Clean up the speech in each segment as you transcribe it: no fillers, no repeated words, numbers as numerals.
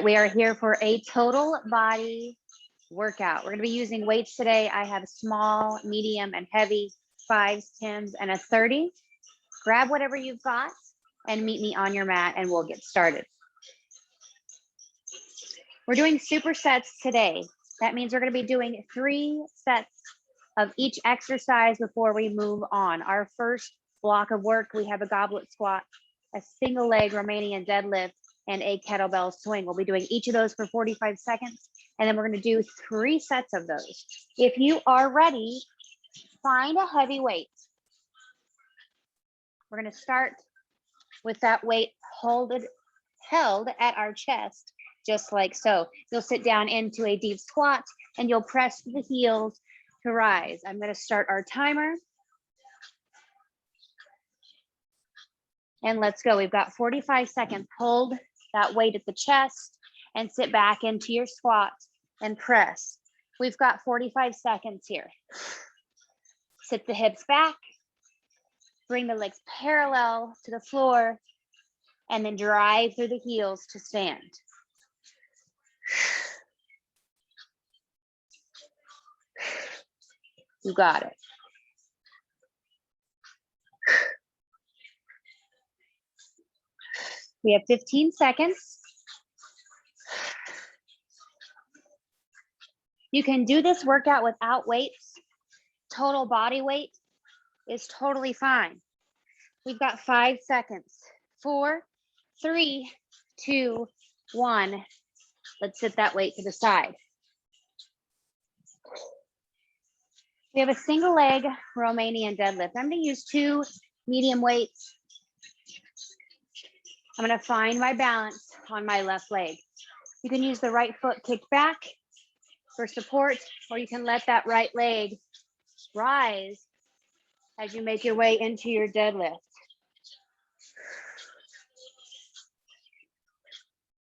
We are here for a total body workout. We're going to be using weights today. I have small, medium, and heavy, 5s, 10s, and a 30. Grab whatever you've got and meet me on your mat and we'll get started. We're doing supersets today. That means we're going to be doing 3 sets of each exercise before we move on. Our first block of work, we have a goblet squat, a single leg Romanian deadlift, and a kettlebell swing. We'll be doing each of those for 45 seconds, and then we're going to do 3 sets of those. If you are ready, find a heavy weight. We're going to start with that weight held at our chest, just like so. You'll sit down into a deep squat, and you'll press the heels to rise. I'm going to start our timer. And let's go. We've got 45 seconds. Hold that weight at the chest and sit back into your squat and press. We've got 45 seconds here. Sit the hips back, bring the legs parallel to the floor, and then drive through the heels to stand. You got it. We have 15 seconds. You can do this workout without weights. Total body weight is totally fine. We've got 5 seconds. 4, 3, 2, 1. Let's sit that weight to the side. We have a single leg Romanian deadlift. I'm going to use 2 medium weights. I'm going to find my balance on my left leg. You can use the right foot kicked back for support, or you can let that right leg rise as you make your way into your deadlift.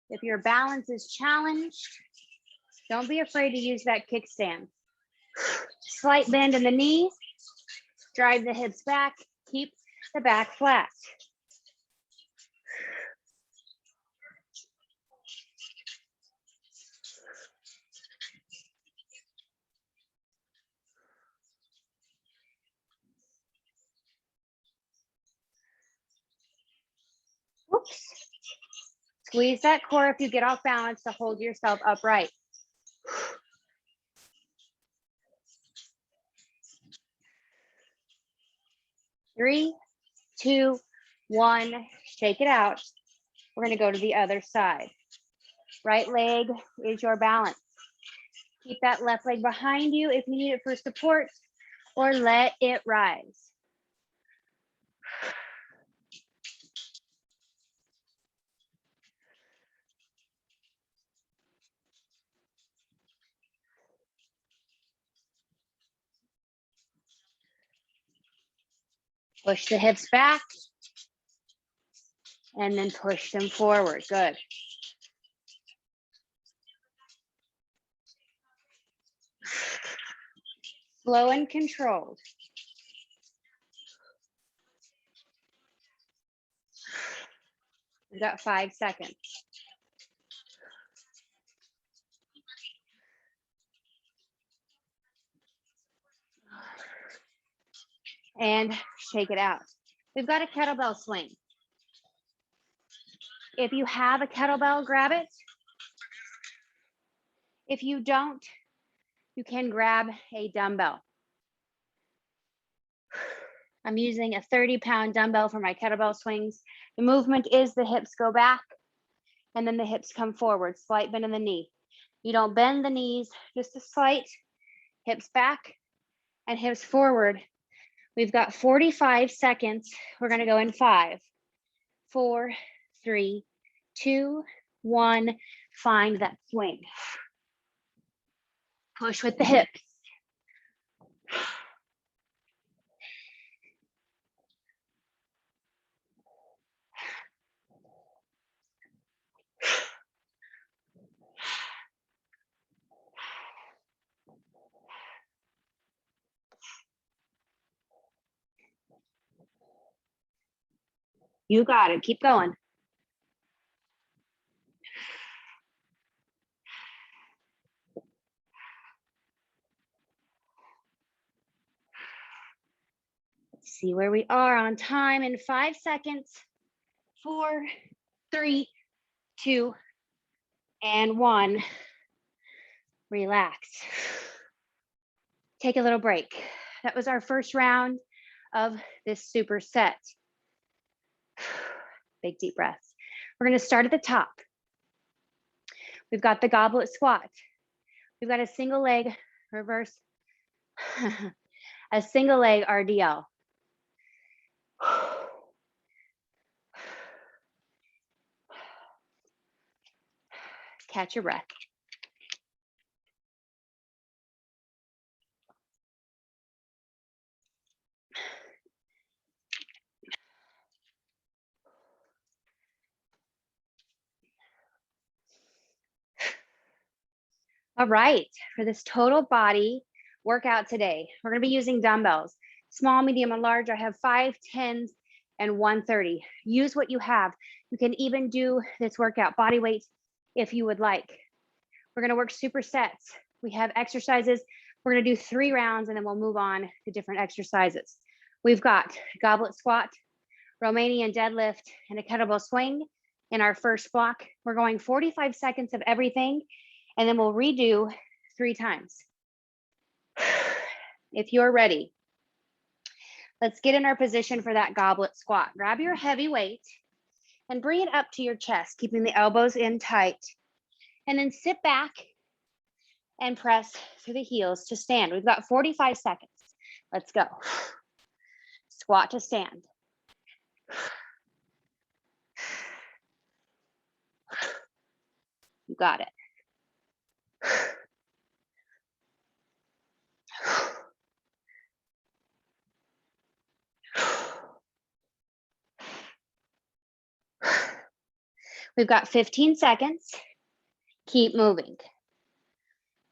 If your balance is challenged, don't be afraid to use that kickstand. Slight bend in the knee, drive the hips back, keep the back flat. Oops. Squeeze that core if you get off balance to hold yourself upright. Three, 2, 1, shake it out. We're going to go to the other side. Right leg is your balance. Keep that left leg behind you if you need it for support, or let it rise. Push the hips back and then push them forward. Good. Slow and controlled. We've got 5 seconds. And shake it out. We've got a kettlebell swing. If you have a kettlebell, grab it. If you don't, you can grab a dumbbell. I'm using a 30-pound dumbbell for my kettlebell swings. The movement is the hips go back and then the hips come forward, slight bend in the knee. You don't bend the knees, just a slight hips back and hips forward. We've got 45 seconds. We're going to go in 5, 4, 3, 2, 1. Find that swing. Push with the hips. You got it. Keep going. see where we are on time in 5 seconds. 4, 3, 2, and 1. Relax. Take a little break. That was our first round of this superset. Big deep breaths. We're going to start at the top. We've got the goblet squat. We've got a single leg reverse, a single leg RDL. Catch your breath. All right, for this total body workout today, we're gonna be using dumbbells, small, medium, and large. I have 5, 10s, and 130. Use what you have. You can even do this workout body weight if you would like. We're gonna work supersets. We have exercises. We're gonna do 3 rounds and then we'll move on to different exercises. We've got goblet squat, Romanian deadlift, and a kettlebell swing in our first block. We're going 45 seconds of everything, and then we'll redo 3 times. If you're ready, let's get in our position for that goblet squat. Grab your heavy weight and bring it up to your chest, keeping the elbows in tight. And then sit back and press through the heels to stand. We've got 45 seconds. Let's go. Squat to stand. You got it. We've got 15 seconds. Keep moving.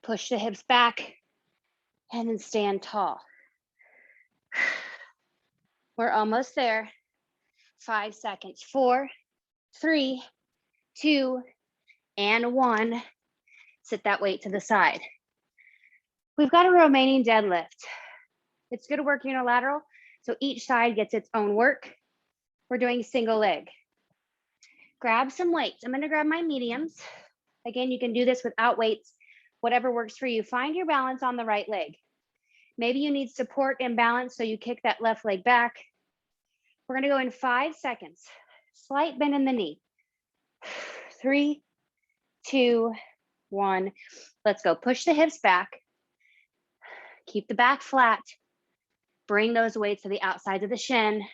Push the hips back and then stand tall. We're almost there. 5 seconds. 4, 3, 2, and 1. Sit that weight to the side. We've got a Romanian deadlift. It's good to work unilateral, so each side gets its own work. We're doing single leg. Grab some weights. I'm going to grab my mediums. Again, you can do this without weights, whatever works for you. Find your balance on the right leg. Maybe you need support and balance, so you kick that left leg back. We're going to go in 5 seconds. Slight bend in the knee. 3, 2, 1. Let's go. Push the hips back. Keep the back flat. Bring those weights to the outsides of the shin,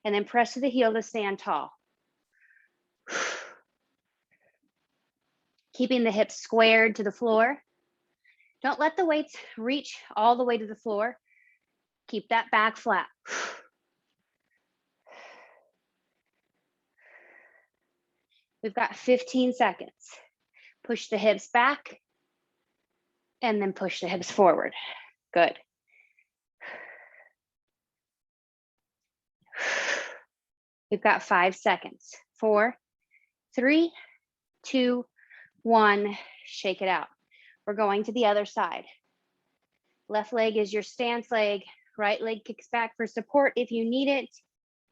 and then press to the heel to stand tall. Keeping the hips squared to the floor. Don't let the weights reach all the way to the floor. Keep that back flat. We've got 15 seconds. Push the hips back and then push the hips forward. Good. We've got 5 seconds. 4, 3, 2, 1. Shake it out. We're going to the other side. Left leg is your stance leg. Right leg kicks back for support if you need it.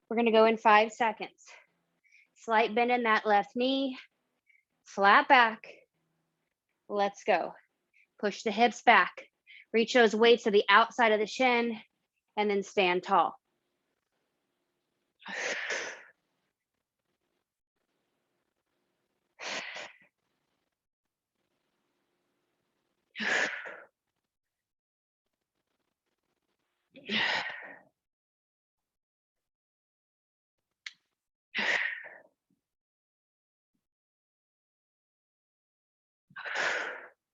We're going to go in 5 seconds. Slight bend in that left knee. Flat back. Let's go. Push the hips back. Reach those weights to the outside of the shin and then stand tall.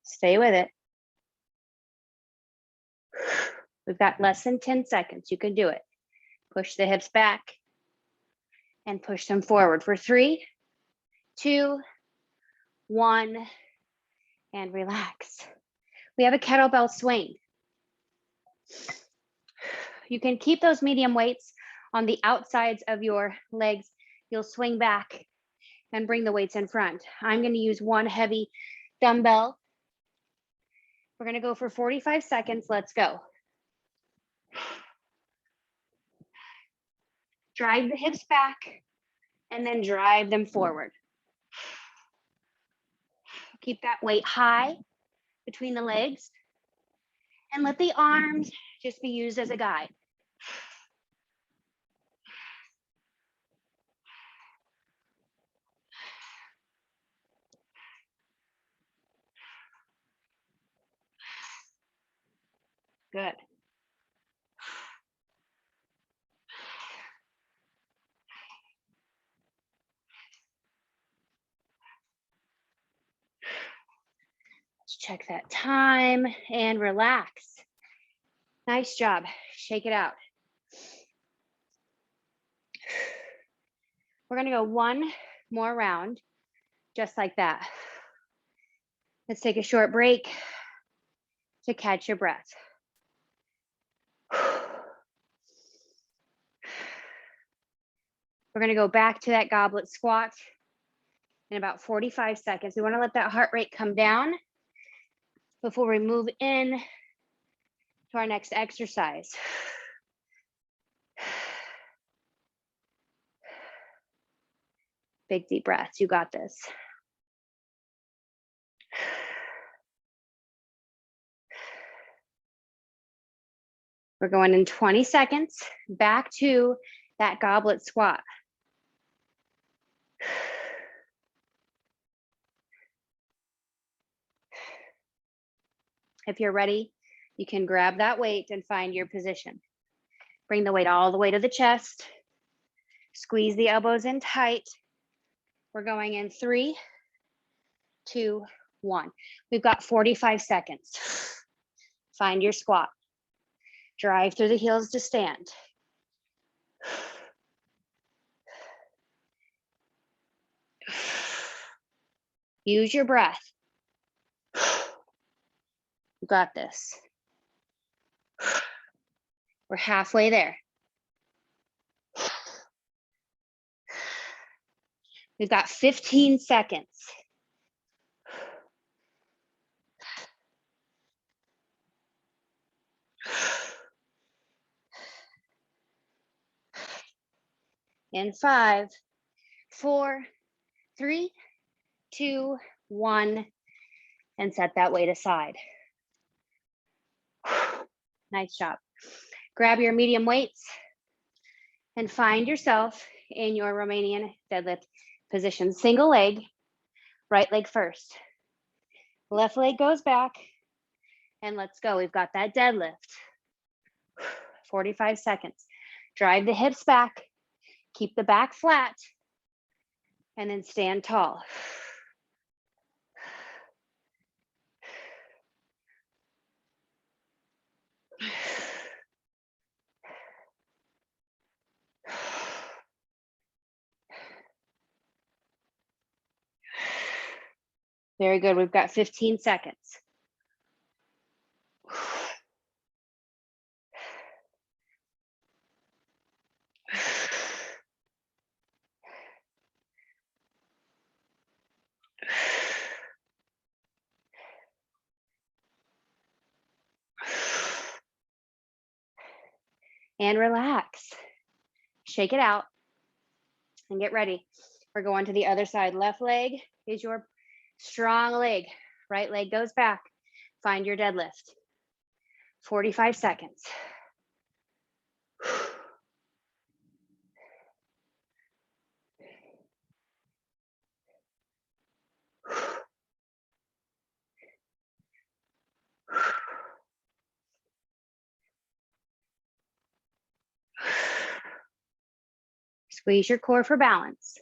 Stay with it. We've got less than 10 seconds. You can do it. Push the hips back and push them forward for 3, 2, 1, and relax. We have a kettlebell swing. You can keep those medium weights on the outsides of your legs. You'll swing back and bring the weights in front. I'm going to use one heavy dumbbell. We're going to go for 45 seconds. Let's go. Drive the hips back and then drive them forward. Keep that weight high between the legs and let the arms just be used as a guide. Good. Let's check that time and relax. Nice job. Shake it out. We're gonna go one more round, just like that. Let's take a short break to catch your breath. We're gonna go back to that goblet squat in about 45 seconds. We wanna let that heart rate come down before we move in to our next exercise. Big deep breaths, you got this. We're going in 20 seconds, back to that goblet squat. If you're ready, you can grab that weight and find your position. Bring the weight all the way to the chest. Squeeze the elbows in tight. We're going in 3, 2, 1. We've got 45 seconds. Find your squat. Drive through the heels to stand. Use your breath. You got this. We're halfway there. We've got 15 seconds. In 5, 4, 3, 2, 1, and set that weight aside. Nice job. Grab your medium weights and find yourself in your Romanian deadlift position. Single leg, right leg first. Left leg goes back, and let's go. We've got that deadlift. 45 seconds. Drive the hips back, keep the back flat, and then stand tall. Very good. We've got 15 seconds. And relax. Shake it out and get ready. We're going to the other side. Left leg is your strong leg. Right leg goes back. Find your deadlift. 45 seconds. Squeeze your core for balance.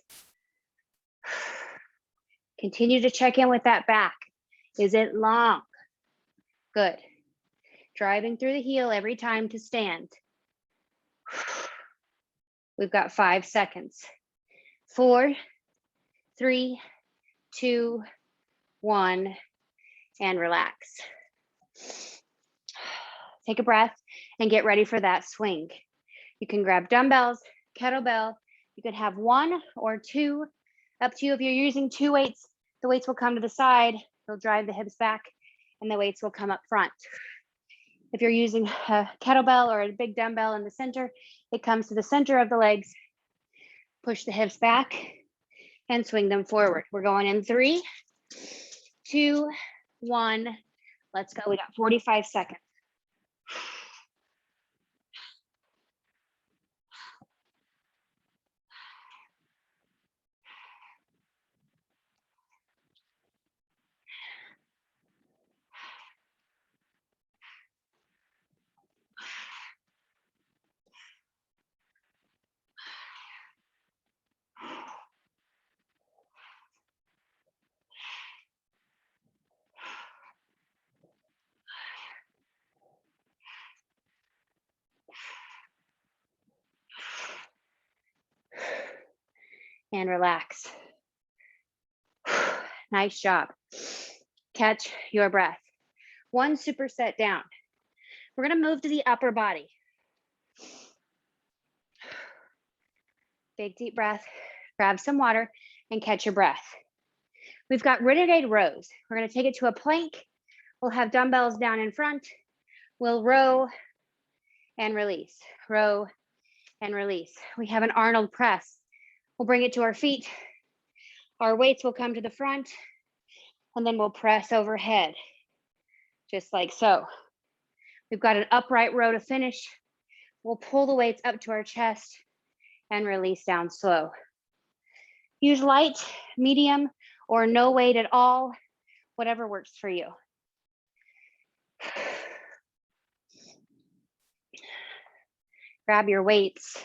Continue to check in with that back. Is it long? Good. Driving through the heel every time to stand. We've got 5 seconds. 4, 3, 2, 1, and relax. Take a breath and get ready for that swing. You can grab dumbbells, kettlebell. You could have 1 or 2, up to you. If you're using 2 weights, the weights will come to the side. They'll drive the hips back and the weights will come up front. If you're using a kettlebell or a big dumbbell in the center, it comes to the center of the legs Push the hips back and swing them forward. We're going in 3, 2, 1. Let's go. We got 45 seconds. And relax. Nice job. Catch your breath. 1 superset down. We're going to move to the upper body. Big deep breath. Grab some water and catch your breath. We've got renegade rows. We're going to take it to a plank. We'll have dumbbells down in front. We'll row and release. Row and release. We have an Arnold press. We'll bring it to our feet. Our weights will come to the front, and then we'll press overhead, just like so. We've got an upright row to finish. We'll pull the weights up to our chest and release down slow. Use light, medium, or no weight at all, whatever works for you. Grab your weights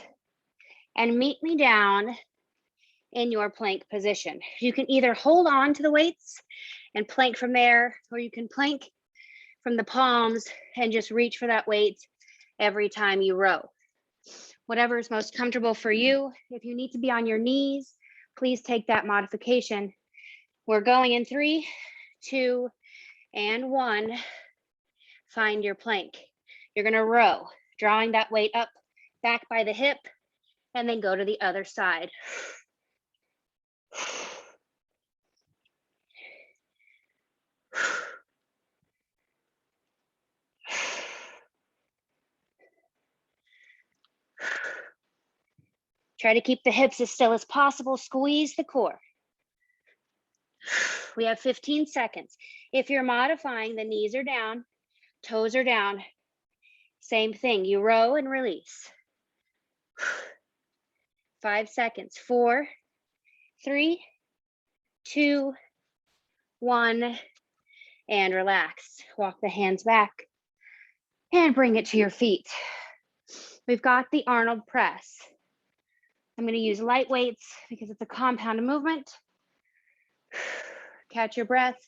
and meet me down in your plank position. You can either hold on to the weights and plank from there, or you can plank from the palms and just reach for that weight every time you row. Whatever is most comfortable for you. If you need to be on your knees, please take that modification. We're going in 3, 2, and 1. Find your plank. You're gonna row, drawing that weight up, back by the hip, and then go to the other side. Try to keep the hips as still as possible. Squeeze the core. We have 15 seconds. If you're modifying, the knees are down, toes are down. Same thing, you row and release. 5 seconds. 4, 3, 2, 1, and relax. Walk the hands back and bring it to your feet. We've got the Arnold press. I'm going to use light weights because it's a compound movement. Catch your breath.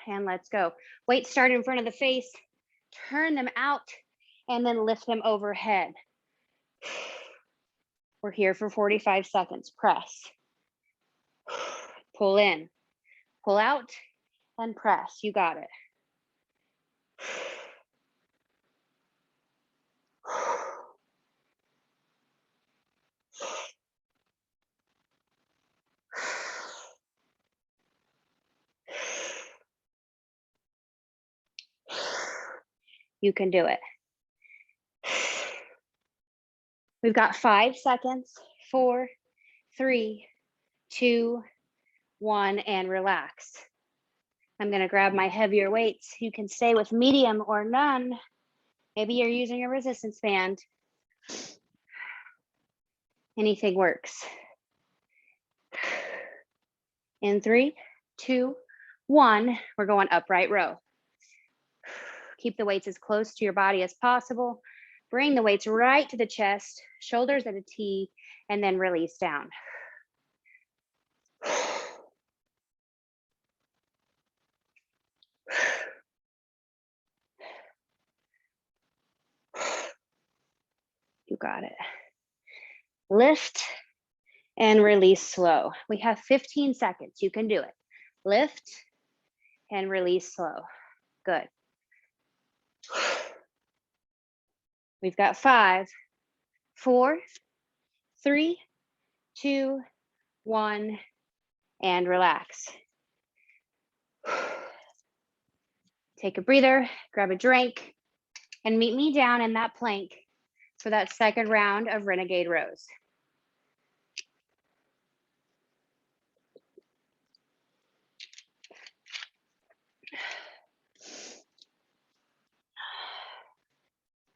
And let's go. Weights start in front of the face. Turn them out and then lift them overhead. We're here for 45 seconds. Press. Pull in. Pull out and press. You got it. You can do it. We've got 5 seconds. 4, 3, 2, 1, and relax. I'm going to grab my heavier weights. You can stay with medium or none. Maybe you're using a resistance band. Anything works. In 3, 2, 1, we're going upright row. Keep the weights as close to your body as possible. Bring the weights right to the chest, shoulders at a T, and then release down. You got it. Lift and release slow. We have 15 seconds. You can do it. Lift and release slow. Good. We've got 5, 4, 3, 2, 1, and relax. Take a breather, grab a drink, and meet me down in that plank for that second round of renegade rows.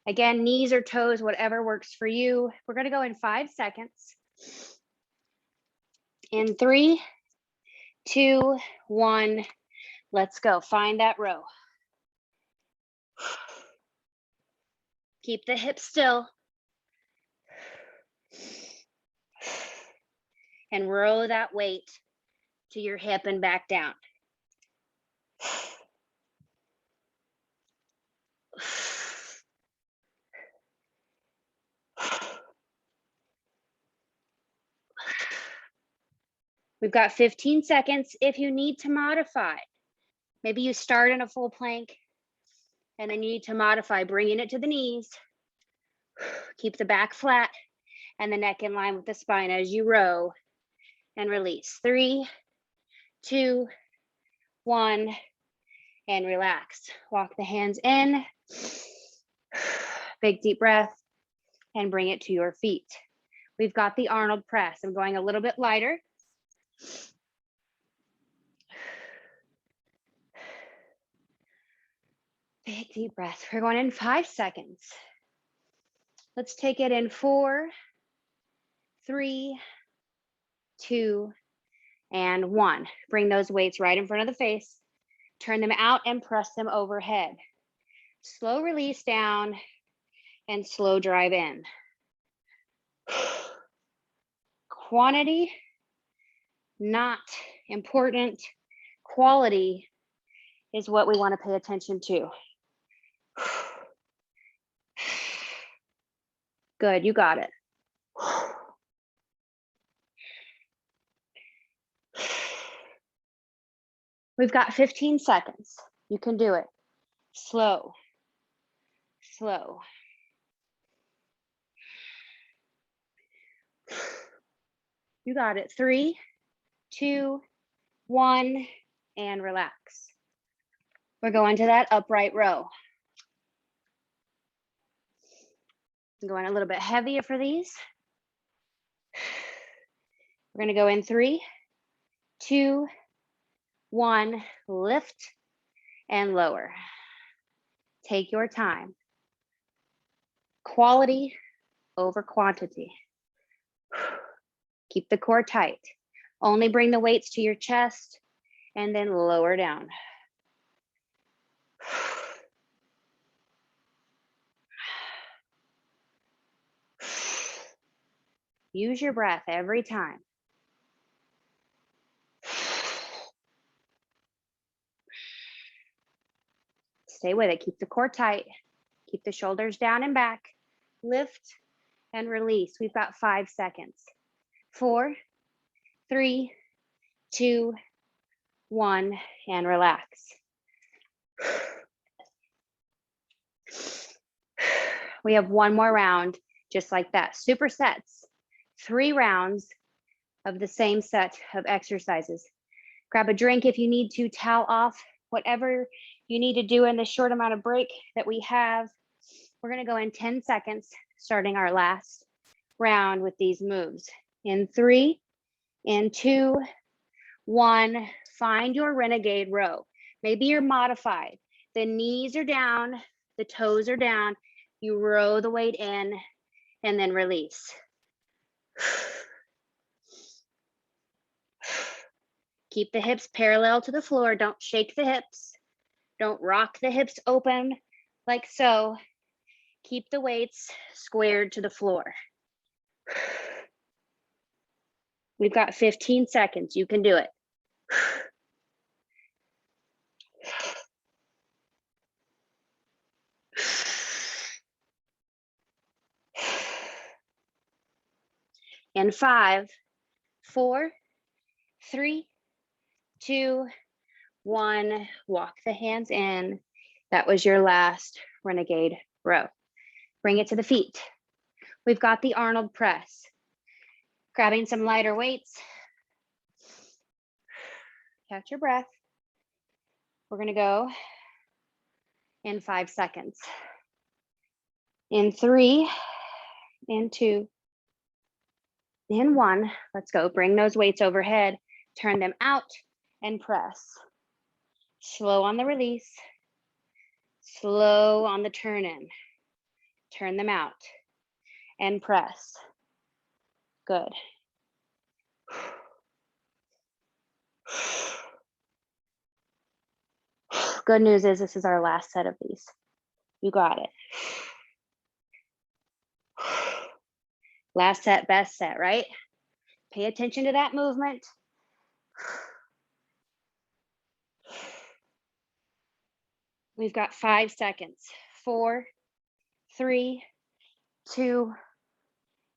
Again, knees or toes, whatever works for you. We're gonna go in 5 seconds. In 3, 2, 1, let's go. Find that row. Keep the hips still. And row that weight to your hip and back down. We've got 15 seconds. If you need to modify, maybe you start in a full plank and then you need to modify, bringing it to the knees. Keep the back flat and the neck in line with the spine as you row and release. 3, 2, 1, and relax. Walk the hands in, big deep breath, and bring it to your feet. We've got the Arnold press. I'm going a little bit lighter. Big deep breath. We're going in 5 seconds. Let's take it in 4, 3, 2, and 1. Bring those weights right in front of the face. Turn them out and press them overhead. Slow release down and slow drive in. Quantity, not important. Quality is what we want to pay attention to. Good, you got it. We've got 15 seconds. You can do it. Slow, slow. You got it. 3, 2, 1, and relax. We're going to that upright row. I'm going a little bit heavier for these. We're going to go in 3, 2, 1, lift and lower. Take your time. Quality over quantity. Keep the core tight. Only bring the weights to your chest and then lower down. Use your breath every time. Stay with it. Keep the core tight. Keep the shoulders down and back. Lift and release. We've got 5 seconds. 4, 3, 2, 1, and relax. We have one more round, just like that. Supersets. 3 rounds of the same set of exercises. Grab a drink if you need to, towel off, whatever you need to do in the short amount of break that we have. We're gonna go in 10 seconds, starting our last round with these moves. In 3, in 2, 1, find your renegade row. Maybe you're modified. The knees are down, the toes are down. You row the weight in and then release. Keep the hips parallel to the floor. Don't shake the hips. Don't rock the hips open like so. Keep the weights squared to the floor. We've got 15 seconds. You can do it. In 5, 4, 3, 2, 1, walk the hands in. That was your last renegade row. Bring it to the feet. We've got the Arnold press. Grabbing some lighter weights. Catch your breath. We're gonna go in 5 seconds. In 3, and 2, and 1. Let's go. Bring those weights overhead, turn them out, and press. Slow on the release, slow on the turn in. Turn them out and press. Good. Good news is this is our last set of these. You got it. Last set, best set, right? Pay attention to that movement. We've got 5 seconds. 4, 3, 2,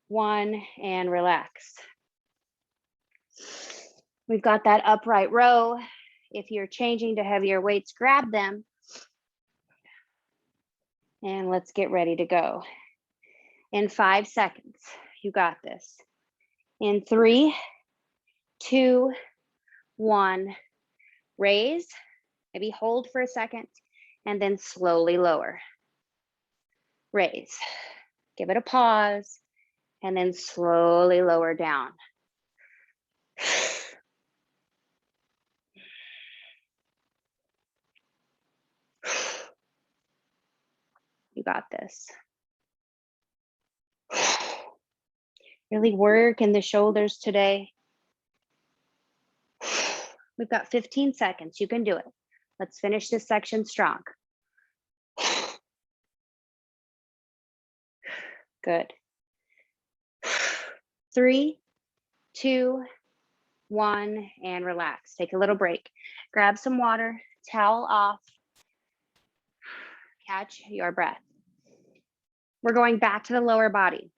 1, and relax. We've got that upright row. If you're changing to heavier weights, grab them. And let's get ready to go. In 5 seconds, you got this. In 3, 2, 1, raise, maybe hold for a second, and then slowly lower. Raise, give it a pause, and then slowly lower down. You got this. Really work in the shoulders today. We've got 15 seconds. You can do it. Let's finish this section strong. Good. 3, 2, 1, and relax. Take a little break. Grab some water, towel off. Catch your breath. We're going back to the lower body.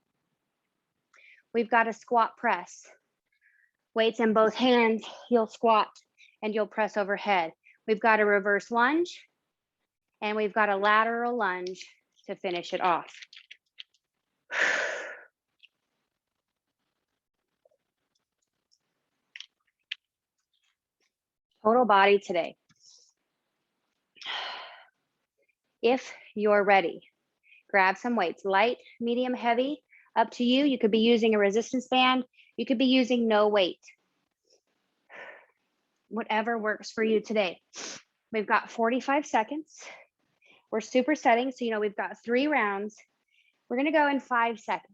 We've got a squat press. Weights in both hands, you'll squat and you'll press overhead. We've got a reverse lunge and we've got a lateral lunge to finish it off. Total body today. If you're ready, grab some weights, light, medium, heavy, up to you. You could be using a resistance band. You could be using no weight. Whatever works for you today. We've got 45 seconds. We're supersetting, so you know we've got 3 rounds. We're gonna go in 5 seconds.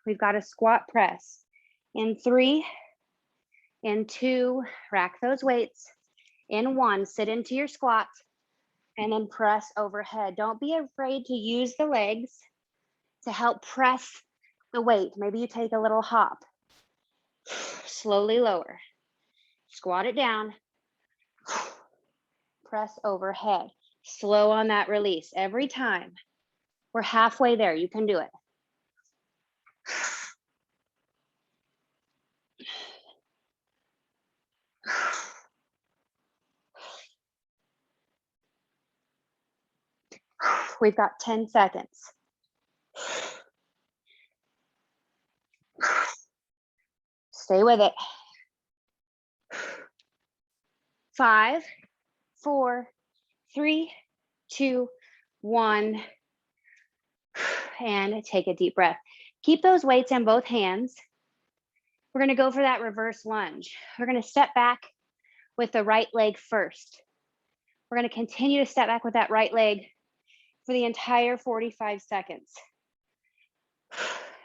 We've got a squat press. In 3, in 2, rack those weights. In 1, sit into your squat and then press overhead. Don't be afraid to use the legs to help press the weight. Maybe you take a little hop. Slowly lower. Squat it down. Press overhead. Slow on that release every time. We're halfway there. You can do it. We've got 10 seconds. Stay with it. 5, 4, 3, 2, 1. And take a deep breath. Keep those weights in both hands. We're going to go for that reverse lunge. We're going to step back with the right leg first. We're going to continue to step back with that right leg for the entire 45 seconds.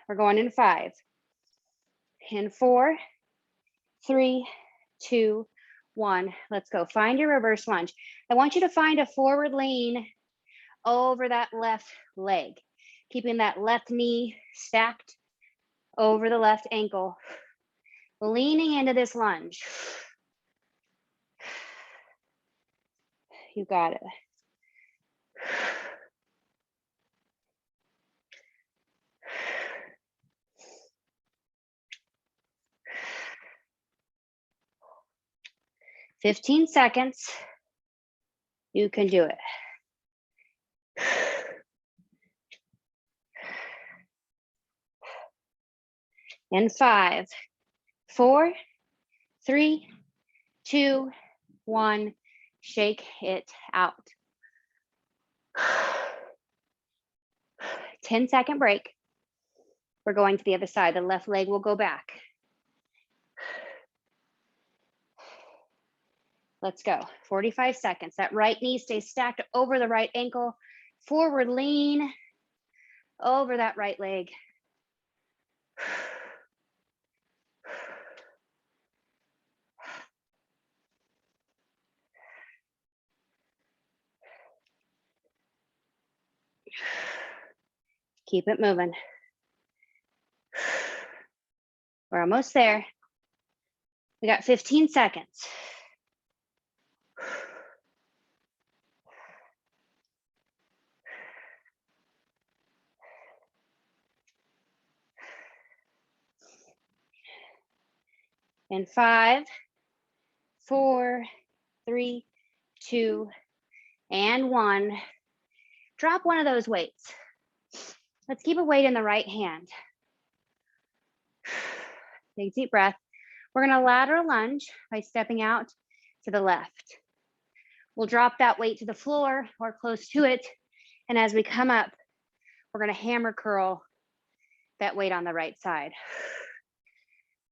We're going in 5, in 4, 3, 2, 1. Let's go. Find your reverse lunge. I want you to find a forward lean over that left leg, keeping that left knee stacked over the left ankle, leaning into this lunge. You got it. "15 seconds. You can do it. In 5, 4, 3, 2, 1. Shake it out. 10-second break. We're going to the other side. The left leg will go back. Let's go. 45 seconds. That right knee stays stacked over the right ankle. Forward lean over that right leg. Keep it moving. We're almost there. We got 15 seconds. In 5, 4, 3, 2, and 1. Drop one of those weights. Let's keep a weight in the right hand. Take a deep breath. We're gonna lateral lunge by stepping out to the left. We'll drop that weight to the floor or close to it. And as we come up, we're gonna hammer curl that weight on the right side.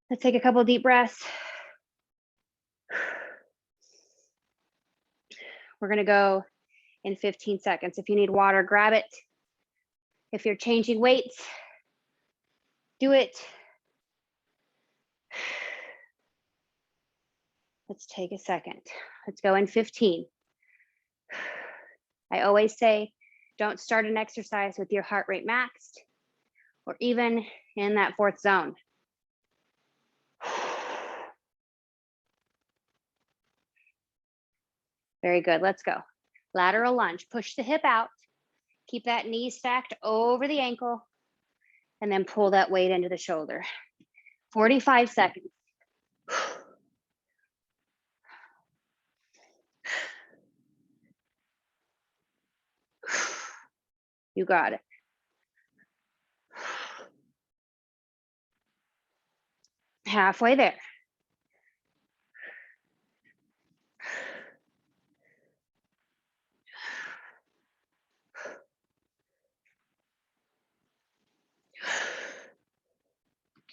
Let's take a couple deep breaths. We're gonna go in 15 seconds. If you need water, grab it. If you're changing weights, do it. Let's take a second. Let's go in 15. I always say, don't start an exercise with your heart rate maxed or even in that 4th zone. Very good, let's go. Lateral lunge, push the hip out, keep that knee stacked over the ankle, and then pull that weight into the shoulder. 45 seconds. You got it. Halfway there.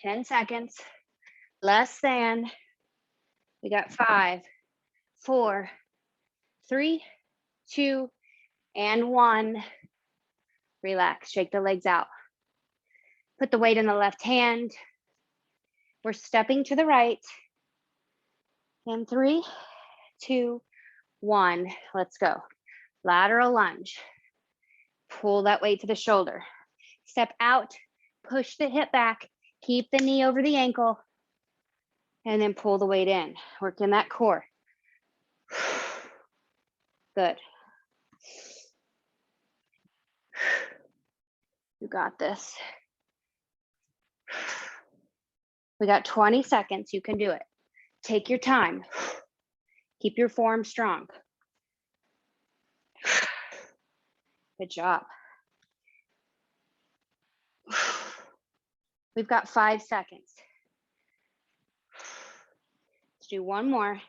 Ten seconds, less than. We got 5, 4, 3, 2, and 1. Relax, shake the legs out. Put the weight in the left hand. We're stepping to the right. And 3, 2, 1. Let's go. Lateral lunge. Pull that weight to the shoulder. Step out, push the hip back, keep the knee over the ankle, and then pull the weight in. Work in that core. Good. You got this. We got 20 seconds. You can do it. Take your time. Keep your form strong. Good job. We've got 5 seconds. Let's do one more.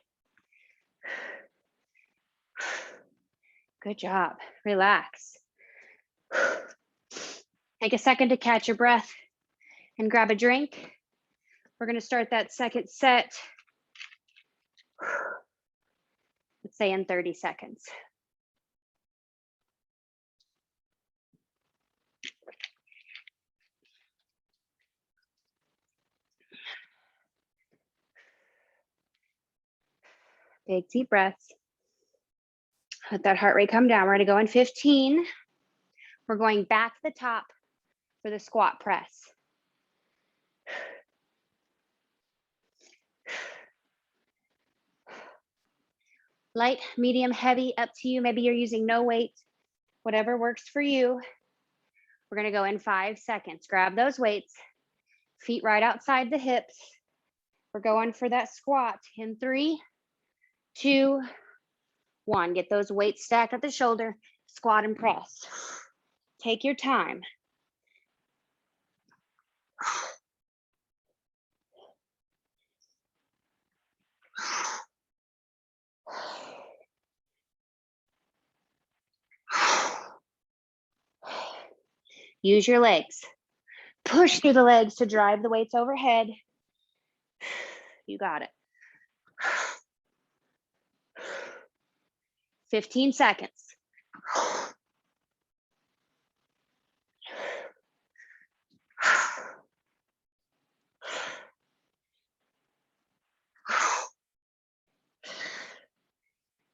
Good job. Relax. Take a second to catch your breath and grab a drink. We're going to start that second set, let's say in 30 seconds. Big deep breaths. Let that heart rate come down. We're going to go in 15. We're going back to the top for the squat press. Light, medium, heavy, up to you. Maybe you're using no weight, whatever works for you. We're going to go in 5 seconds. Grab those weights, feet right outside the hips. We're going for that squat in 3, 2, 1. Get those weights stacked at the shoulder, squat and press. Take your time. Use your legs. Push through the legs to drive the weights overhead. You got it. 15 seconds.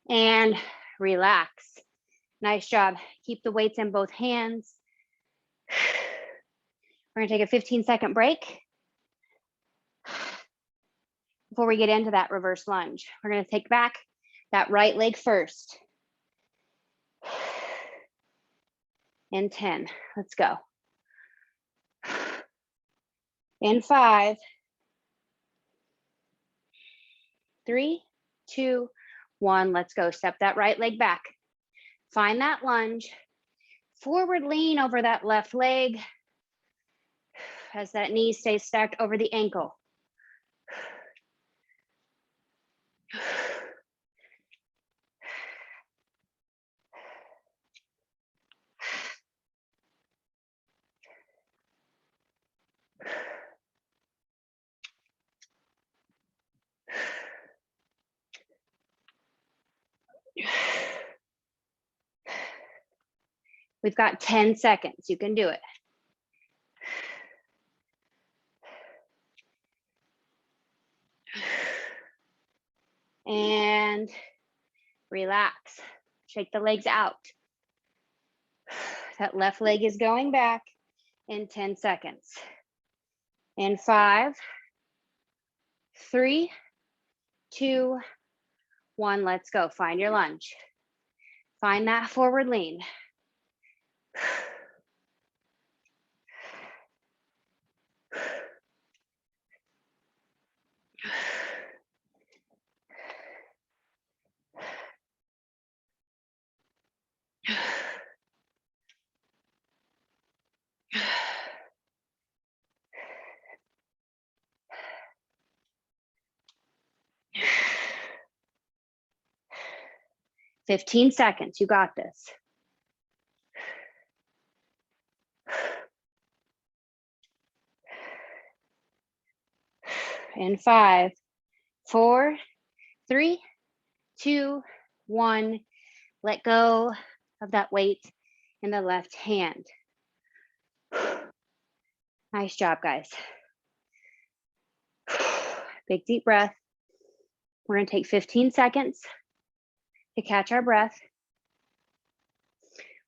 And relax. Nice job. Keep the weights in both hands. We're gonna take a 15-second break before we get into that reverse lunge. We're gonna take back that right leg first. In 10, let's go. In 5, 3, 2, 1, let's go. Step that right leg back. Find that lunge. Forward lean over that left leg as that knee stays stacked over the ankle. We've got 10 seconds. You can do it. And relax. Shake the legs out. That left leg is going back in 10 seconds. In 5, 3, 2, 1, let's go. Find your lunge. Find that forward lean. "15 seconds, you got this. In 5, 4, 3, 2, 1, let go of that weight in the left hand. Nice job, guys. Big deep breath. We're gonna take 15 seconds to catch our breath.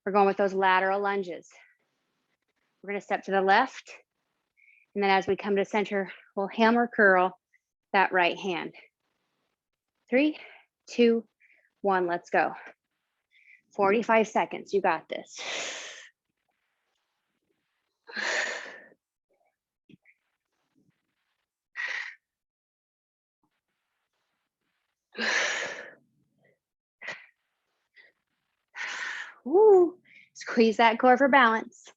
We're going with those lateral lunges. We're gonna step to the left, and then as we come to center, we'll hammer curl that right hand. 3, 2, 1, let's go. 45 seconds, you got this. Woo. Squeeze that core for balance.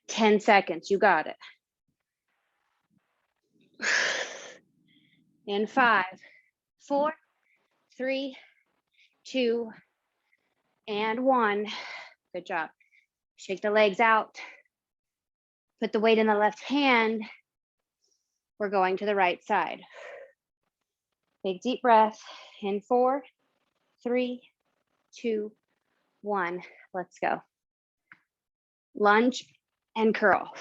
"10 seconds, you got it. In 5, 4, 3, 2, and 1. Good job. Shake the legs out. Put the weight in the left hand. We're going to the right side. Big deep breath. In 4, 3, 2, 1. Let's go. Lunge and curl.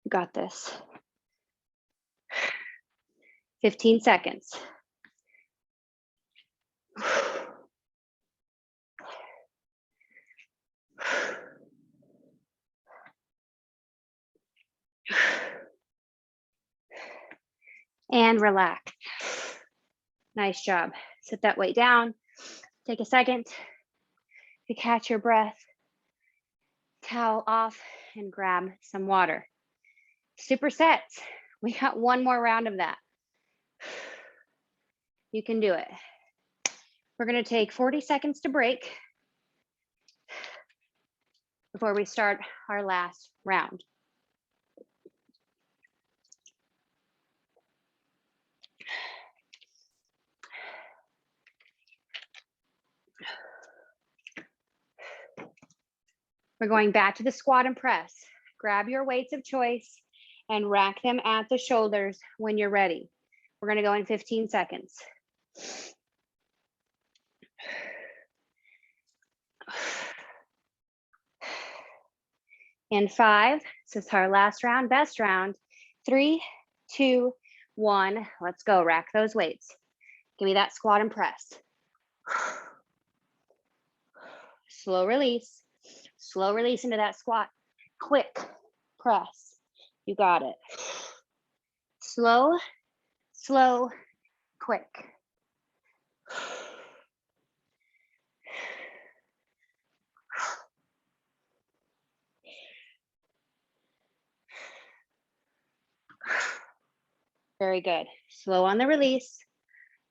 You got this. 15 seconds. And relax. Nice job. Sit that weight down. Take a second. To catch your breath, towel off and grab some water. Supersets. We got one more round of that. You can do it. We're going to take 40 seconds to break before we start our last round. We're going back to the squat and press. Grab your weights of choice and rack them at the shoulders when you're ready. We're going to go in 15 seconds. In 5, this is our last round, best round. 3, 2, 1, let's go. Rack those weights. Give me that squat and press. Slow release into that squat. Quick press. You got it. Slow, slow, quick. Very good. Slow on the release,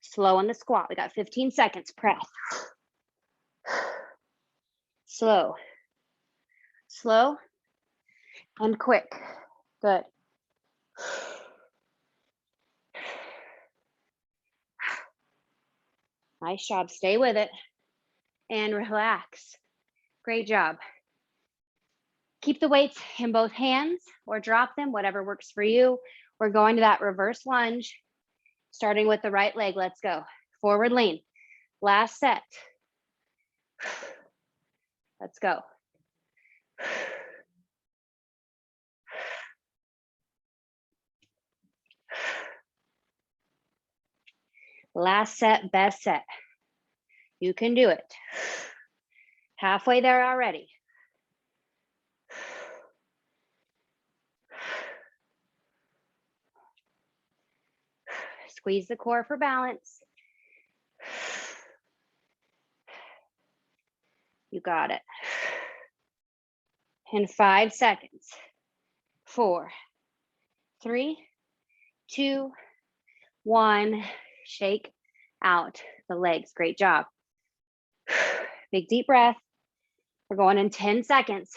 slow on the squat. We got 15 seconds. Press. Slow, slow, and quick. Good. Nice job. Stay with it and relax. Great job. Keep the weights in both hands or drop them, whatever works for you. We're going to that reverse lunge, starting with the right leg. Let's go. Forward lean. Last set. Let's go. Last set, best set. You can do it. Halfway there already. Squeeze the core for balance. You got it. In 5 seconds. 4, 3, 2, 1. Shake out the legs. Great job. Big deep breath. We're going in 10 seconds.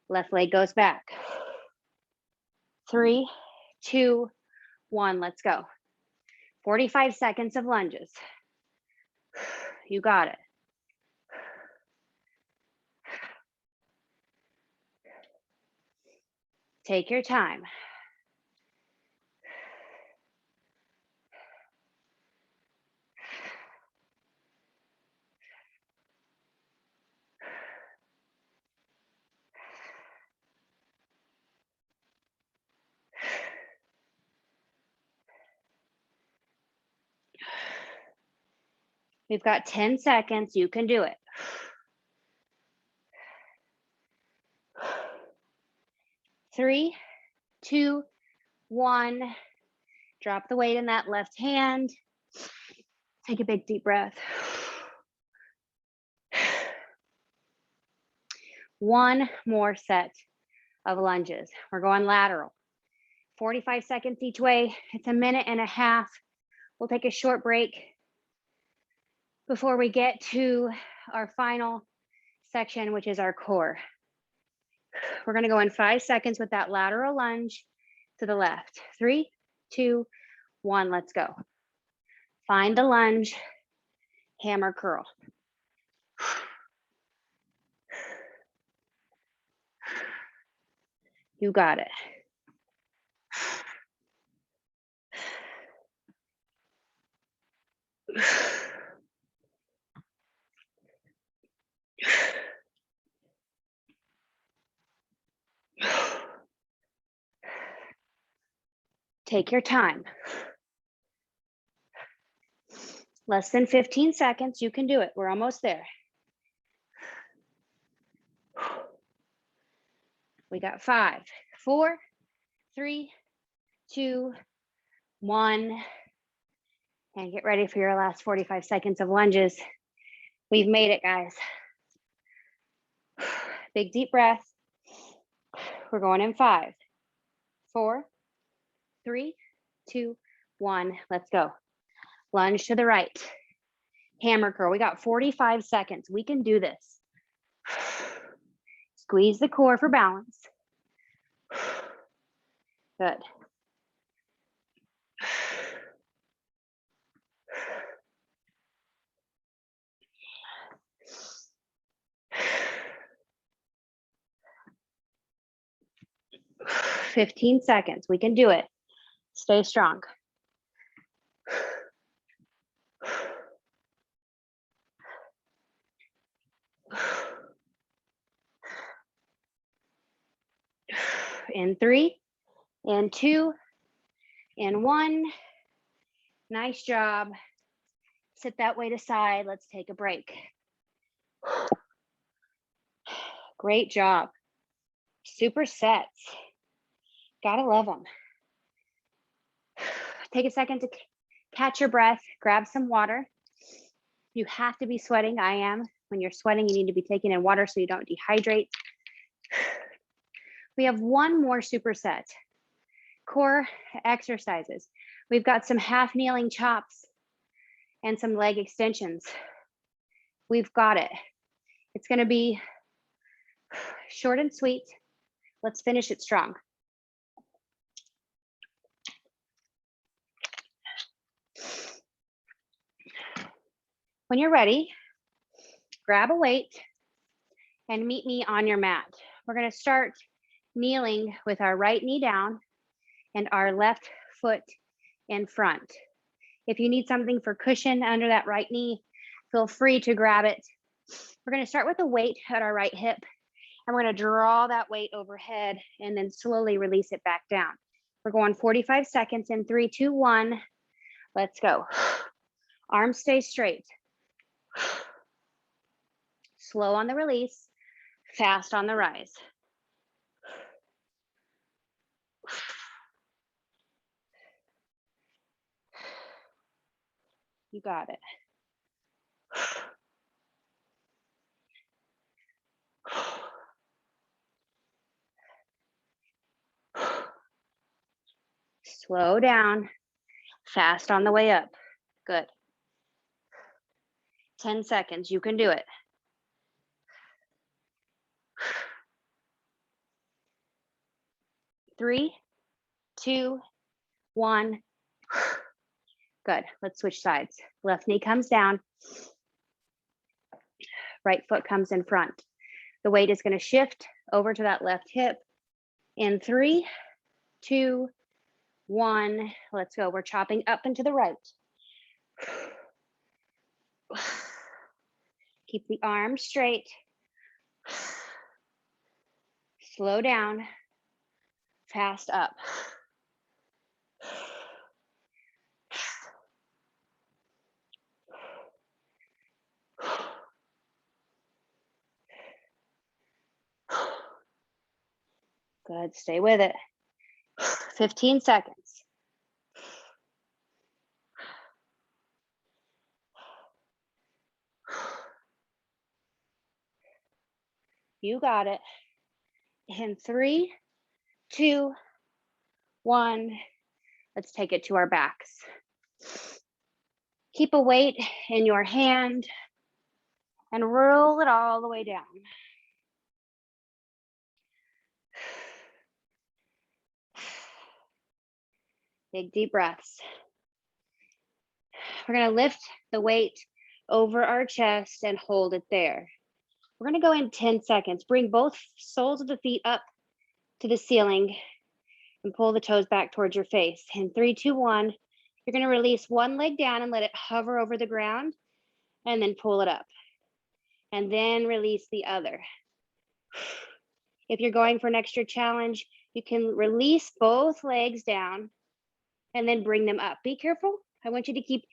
Left leg goes back. 3, 2, 1. Let's go. 45 seconds of lunges. You got it. Take your time. We've got 10 seconds. You can do it. 3, 2, 1. Drop the weight in that left hand. Take a big deep breath. One more set of lunges. We're going lateral. 45 seconds each way. It's a minute and a half. We'll take a short break before we get to our final section, which is our core. We're going to go in 5 seconds with that lateral lunge to the left. 3, 2, 1. Let's go. Find the lunge, hammer curl. You got it. Take your time. Less than 15 seconds, you can do it. We're almost there. We got 5, 4, 3, 2, 1. And get ready for your last 45 seconds of lunges. We've made it, guys. Big deep breath. We're going in 5, 4, 3, 2, 1. Let's go. Lunge to the right. Hammer curl. We got 45 seconds. We can do this. Squeeze the core for balance. Good. "15 seconds. We can do it. Stay strong." In 3, in 2, in 1. Nice job. Sit that weight aside. Let's take a break. Great job. Super sets. Gotta love them. Take a second to catch your breath. Grab some water. You have to be sweating. I am. When you're sweating, you need to be taking in water so you don't dehydrate. We have one more superset. Core exercises. We've got some half kneeling chops and some leg extensions. We've got it. It's going to be short and sweet. Let's finish it strong. When you're ready, grab a weight and meet me on your mat. We're going to start kneeling with our right knee down and our left foot in front. If you need something for cushion under that right knee, feel free to grab it. We're going to start with a weight at our right hip, and we're going to draw that weight overhead and then slowly release it back down. We're going 45 seconds in 3, 2, 1. Let's go. Arms stay straight. Slow on the release, fast on the rise. You got it. Slow down, fast on the way up. Good. 10 seconds, you can do it. Three, 2, 1. Good. Let's switch sides. Left knee comes down. Right foot comes in front. The weight is going to shift over to that left hip. In 3, 2, 1. Let's go. We're chopping up and to the right. Keep the arms straight. Slow down. Fast up. Good. Stay with it. 15 seconds. You got it. In 3, 2, 1. Let's take it to our backs. Keep a weight in your hand and roll it all the way down. Big deep breaths. We're going to lift the weight over our chest and hold it there. We're going to go in 10 seconds. Bring both soles of the feet up to the ceiling and pull the toes back towards your face. In 3, 2, 1, you're going to release one leg down and let it hover over the ground and then pull it up. And then release the other. If you're going for an extra challenge, you can release both legs down and then bring them up. Be careful. I want you to keep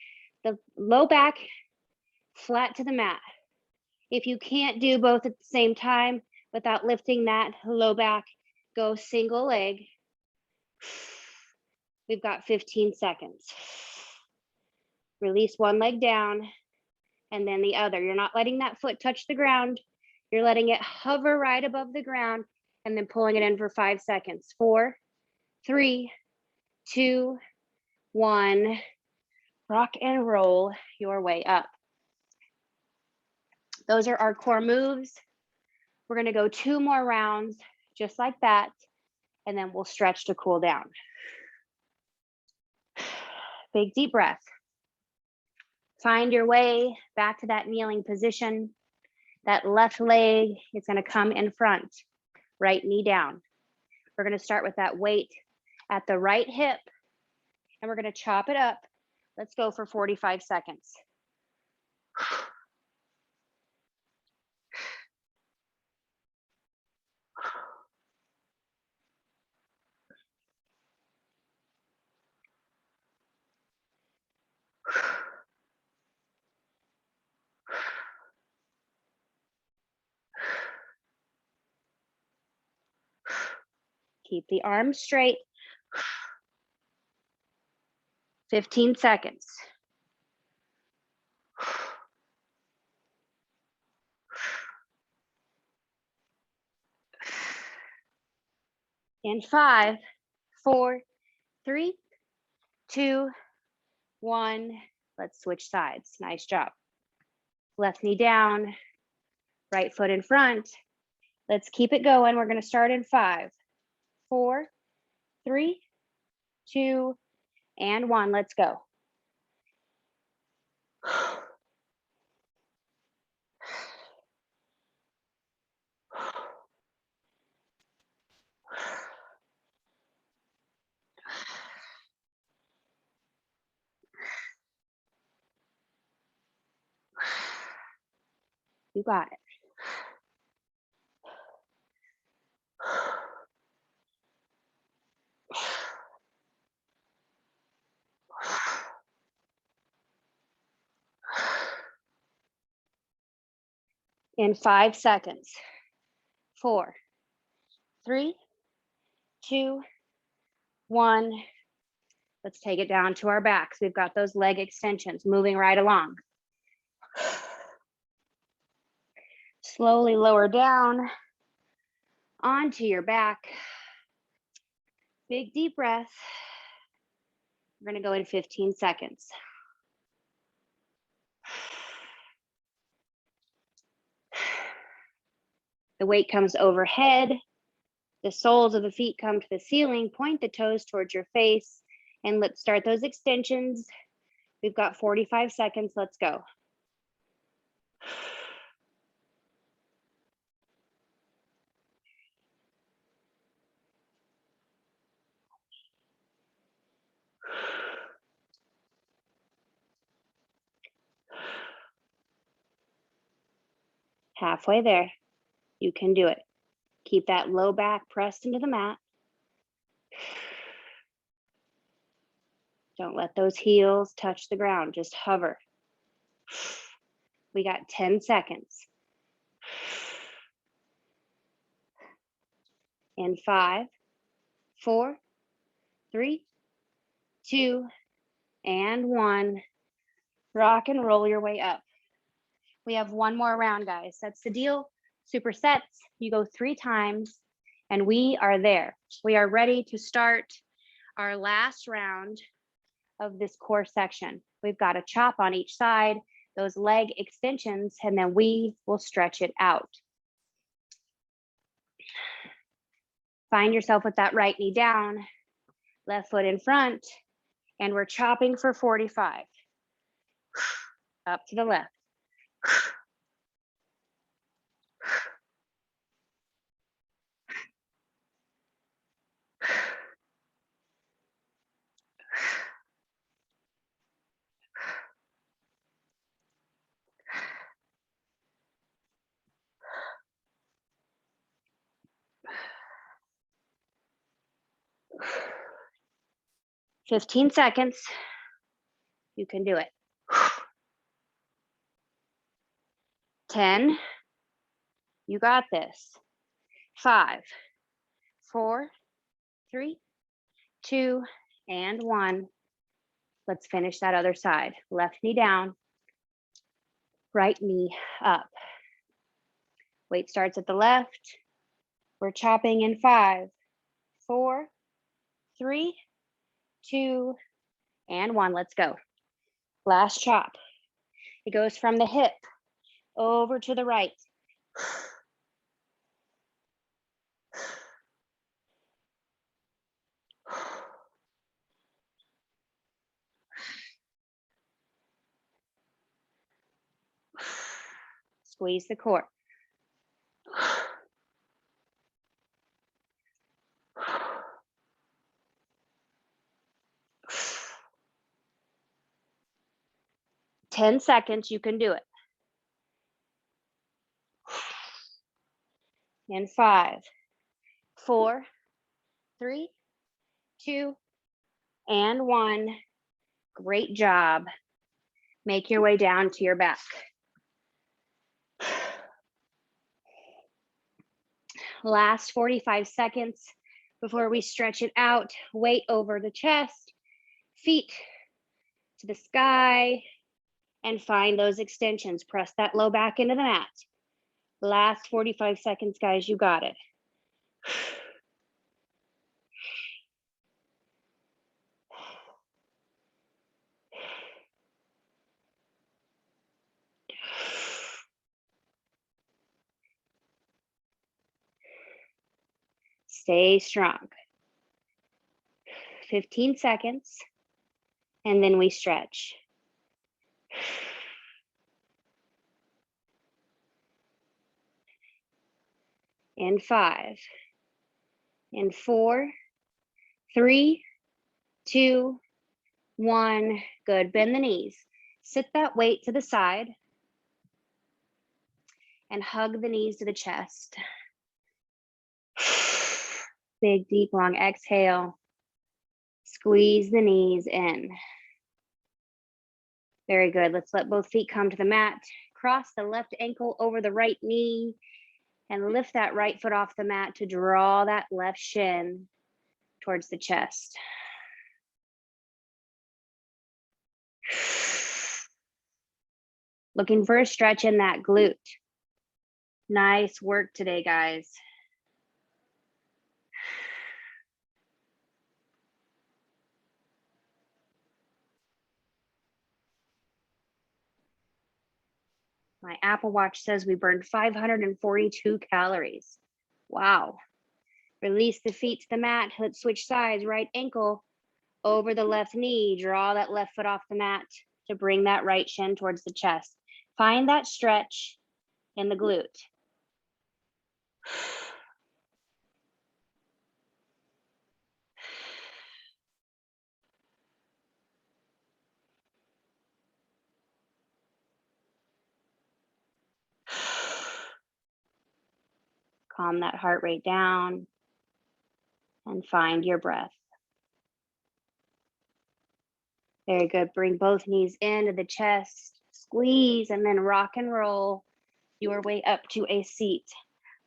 the low back flat to the mat. If you can't do both at the same time without lifting that low back, go single leg. We've got 15 seconds. Release one leg down and then the other. You're not letting that foot touch the ground. You're letting it hover right above the ground and then pulling it in for 5 seconds. 4, 3, 2, 1. Rock and roll your way up. Those are our core moves. We're going to go 2 more rounds just like that, and then we'll stretch to cool down. Big deep breath. Find your way back to that kneeling position. That left leg is going to come in front, right knee down. We're going to start with that weight at the right hip, and we're going to chop it up. Let's go for 45 seconds. Keep the arms straight. 15 seconds. In 5, 4, 3, 2, 1. Let's switch sides. Nice job. Left knee down, right foot in front. Let's keep it going. We're going to start in 5, 4, 3, 2, and 1. Let's go. You got it. In 5 seconds. 4, 3, 2, 1. Let's take it down to our backs. We've got those leg extensions moving right along. Slowly lower down onto your back. Big deep breath. We're going to go in 15 seconds. The weight comes overhead. The soles of the feet come to the ceiling. Point the toes towards your face. And let's start those extensions. We've got 45 seconds. Let's go. Halfway there. You can do it. Keep that low back pressed into the mat. Don't let those heels touch the ground. Just hover. We got 10 seconds. In 5, 4, 3, 2, and 1. Rock and roll your way up. We have 1 more round, guys. That's the deal. Supersets. You go 3 times, and we are there. We are ready to start our last round of this core section. We've got a chop on each side, those leg extensions, and then we will stretch it out. Find yourself with that right knee down, left foot in front, and we're chopping for 45. Up to the left. 15 seconds. You can do it. 10. You got this. 5, 4, 3, 2, and 1. Let's finish that other side. Left knee down, right knee up. Weight starts at the left. We're chopping in 5, 4, 3, 2, and 1. Let's go. Last chop. It goes from the hip over to the right. Squeeze the core. 10 seconds, you can do it. In 5, 4, 3, 2, and 1. Great job. Make your way down to your back. Last 45 seconds before we stretch it out. Weight over the chest, feet to the sky, and find those extensions. Press that low back into the mat. Last 45 seconds, guys, you got it. Stay strong. 15 seconds, and then we stretch. In 5, in 4, 3, 2, 1. Good. Bend the knees. Sit that weight to the side and hug the knees to the chest. Big, deep, long exhale. Squeeze the knees in. Very good. Let's let both feet come to the mat. Cross the left ankle over the right knee and lift that right foot off the mat to draw that left shin towards the chest. Looking for a stretch in that glute. Nice work today, guys. My Apple Watch says we burned 542 calories. Wow. Release the feet to the mat. Let's switch sides. Right ankle over the left knee. Draw that left foot off the mat to bring that right shin towards the chest. Find that stretch in the glute. Calm that heart rate down and find your breath. Very good. Bring both knees into the chest, squeeze, and then rock and roll your way up to a seat.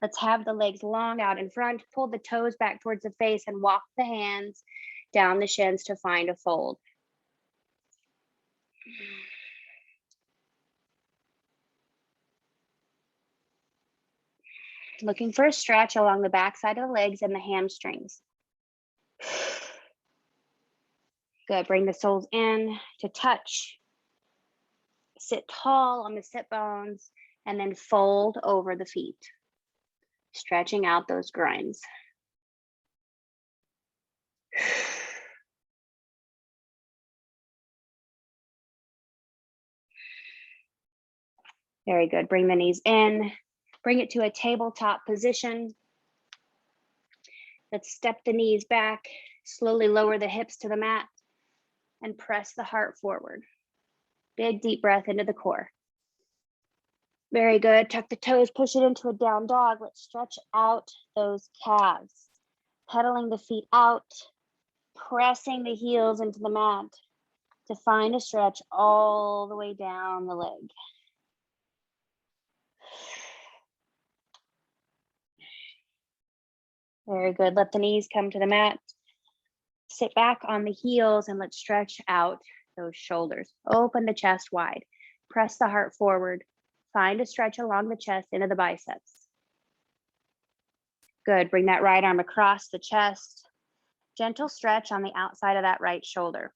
Let's have the legs long out in front. Pull the toes back towards the face and walk the hands down the shins to find a fold. Looking for a stretch along the back side of the legs and the hamstrings. Good. Bring the soles in to touch. Sit tall on the sit bones and then fold over the feet, stretching out those groins. Very good. Bring the knees in. Bring it to a tabletop position. Let's step the knees back. Slowly lower the hips to the mat and press the heart forward. Big deep breath into the core. Very good. Tuck the toes, push it into a down dog. Let's stretch out those calves. Pedaling the feet out, pressing the heels into the mat to find a stretch all the way down the leg. Very good. Let the knees come to the mat. Sit back on the heels and let's stretch out those shoulders. Open the chest wide. Press the heart forward. Find a stretch along the chest into the biceps. Good. Bring that right arm across the chest. Gentle stretch on the outside of that right shoulder.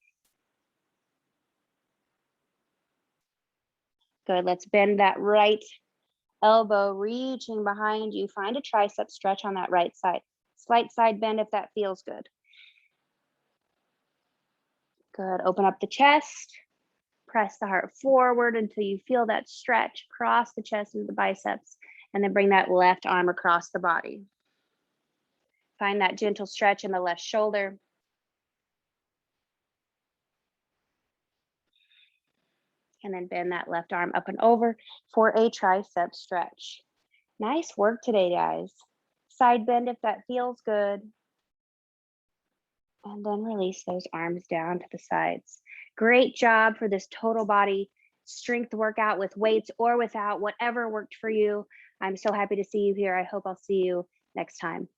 Good. Let's bend that right elbow, reaching behind you. Find a tricep stretch on that right side. Slight side bend if that feels good. Good. Open up the chest. Press the heart forward until you feel that stretch across the chest and the biceps. And then bring that left arm across the body. Find that gentle stretch in the left shoulder. And then bend that left arm up and over for a tricep stretch. Nice work today, guys. Side bend if that feels good. And then release those arms down to the sides. Great job for this total body strength workout with weights or without, whatever worked for you. I'm so happy to see you here. I hope I'll see you next time.